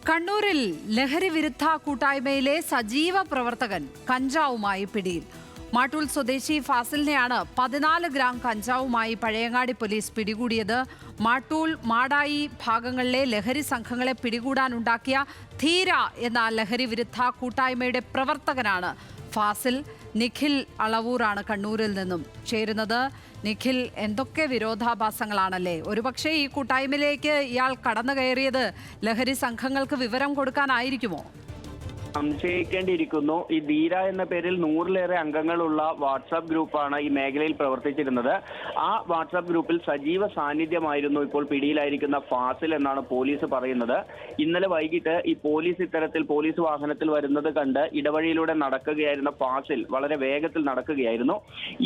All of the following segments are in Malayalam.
കണ്ണൂരിൽ ലഹരി വിരുദ്ധ കൂട്ടായ്മയിലെ സജീവ പ്രവർത്തകൻ കഞ്ചാവുമായി പിടിയിൽ. മാട്ടൂൽ സ്വദേശി ഫാസിലിനെയാണ് 14 ഗ്രാം കഞ്ചാവുമായി പഴയങ്ങാടി പോലീസ് പിടികൂടിയത്. മാട്ടൂൽ മാടായി ഭാഗങ്ങളിലെ ലഹരി സംഘങ്ങളെ പിടികൂടാനുണ്ടാക്കിയ ധീര എന്ന ലഹരി വിരുദ്ധ കൂട്ടായ്മയുടെ പ്രവർത്തകനാണ് ഫാസിൽ. നിഖിൽ അളവൂറാണ് കണ്ണൂരിൽ നിന്നും ചേരുന്നത്. നിഖിൽ, എന്തൊക്കെ വിരോധാഭാസങ്ങളാണല്ലേ? ഒരുപക്ഷെ ഈ കൂട്ടായ്മയിലേക്ക് ഇയാൾ കടന്നു കയറിയത് ലഹരി സംഘങ്ങൾക്ക് വിവരം കൊടുക്കാനായിരിക്കുമോ? സംശയിക്കേണ്ടിയിരിക്കുന്നു. ഈ ധീര എന്ന പേരിൽ 100-ലേറെ അംഗങ്ങളുള്ള വാട്സാപ്പ് ഗ്രൂപ്പാണ് ഈ മേഖലയിൽ പ്രവർത്തിച്ചിരുന്നത്. ആ വാട്സാപ്പ് ഗ്രൂപ്പിൽ സജീവ സാന്നിധ്യമായിരുന്നു ഇപ്പോൾ പിടിയിലായിരിക്കുന്ന ഫാസിൽ എന്നാണ് പോലീസ് പറയുന്നത്. ഇന്നലെ വൈകിട്ട് ഈ പോലീസ് വാഹനത്തിൽ വരുന്നത് കണ്ട് ഇടവഴിയിലൂടെ നടക്കുകയായിരുന്ന ഫാസിൽ വളരെ വേഗത്തിൽ നടക്കുകയായിരുന്നു.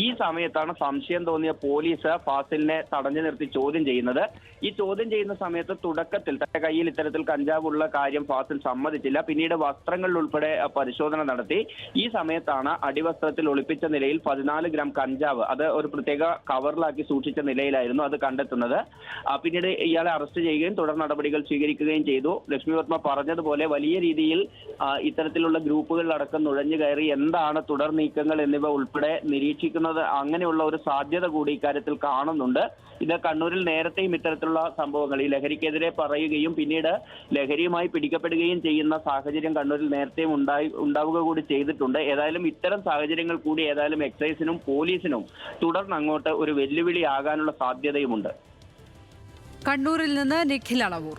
ഈ സമയത്താണ് സംശയം തോന്നിയ പോലീസ് ഫാസിലിനെ തടഞ്ഞു നിർത്തി ചോദ്യം ചെയ്യുന്നത്. ഈ ചോദ്യം ചെയ്യുന്ന സമയത്ത് തുടക്കത്തിൽ തന്റെ കയ്യിൽ ഇത്തരത്തിൽ കഞ്ചാവുള്ള കാര്യം ഫാസിൽ സമ്മതിച്ചില്ല. പിന്നീട് വസ്ത്രങ്ങൾ ഉൾപ്പെടെ പരിശോധന നടത്തി. ഈ സമയത്താണ് അടിവസ്ത്രത്തിൽ ഒളിപ്പിച്ച നിലയിൽ 14 ഗ്രാം കഞ്ചാവ്, അത് ഒരു പ്രത്യേക കവറിലാക്കി സൂക്ഷിച്ച നിലയിലായിരുന്നു അത് കണ്ടെത്തുന്നത്. പിന്നീട് ഇയാളെ അറസ്റ്റ് ചെയ്യുകയും തുടർ നടപടികൾ സ്വീകരിക്കുകയും ചെയ്തു. ലക്ഷ്മിവർമ്മ പറഞ്ഞതുപോലെ വലിയ രീതിയിൽ ഇത്തരത്തിലുള്ള ഗ്രൂപ്പുകളിലടക്കം നുഴഞ്ഞു കയറി എന്താണ് തുടർ നീക്കങ്ങൾ എന്നിവ ഉൾപ്പെടെ നിരീക്ഷിക്കുന്നത്, അങ്ങനെയുള്ള ഒരു സാധ്യത കൂടി ഇക്കാര്യത്തിൽ കാണുന്നുണ്ട്. ഇത് കണ്ണൂരിൽ നേരത്തെയും ഇത്തരത്തിലുള്ള സംഭവങ്ങൾ ഈ ലഹരിക്കെതിരെ പറയുകയും പിന്നീട് ലഹരിയുമായി പിടിക്കപ്പെടുകയും ചെയ്യുന്ന സാഹചര്യം കണ്ണൂരിൽ നേരത്തെയും ഉണ്ടാവുക കൂടി ചെയ്തിട്ടുണ്ട്. ഏതായാലും ഇത്തരം സാഹചര്യങ്ങൾ കൂടി ഏതായാലും എക്സൈസിനും പോലീസിനും തുടർന്ന് അങ്ങോട്ട് ഒരു വെല്ലുവിളി ആകാനുള്ള സാധ്യതയുമുണ്ട്. കണ്ണൂരിൽ നിന്ന് നിഖിൽ അളവൂർ.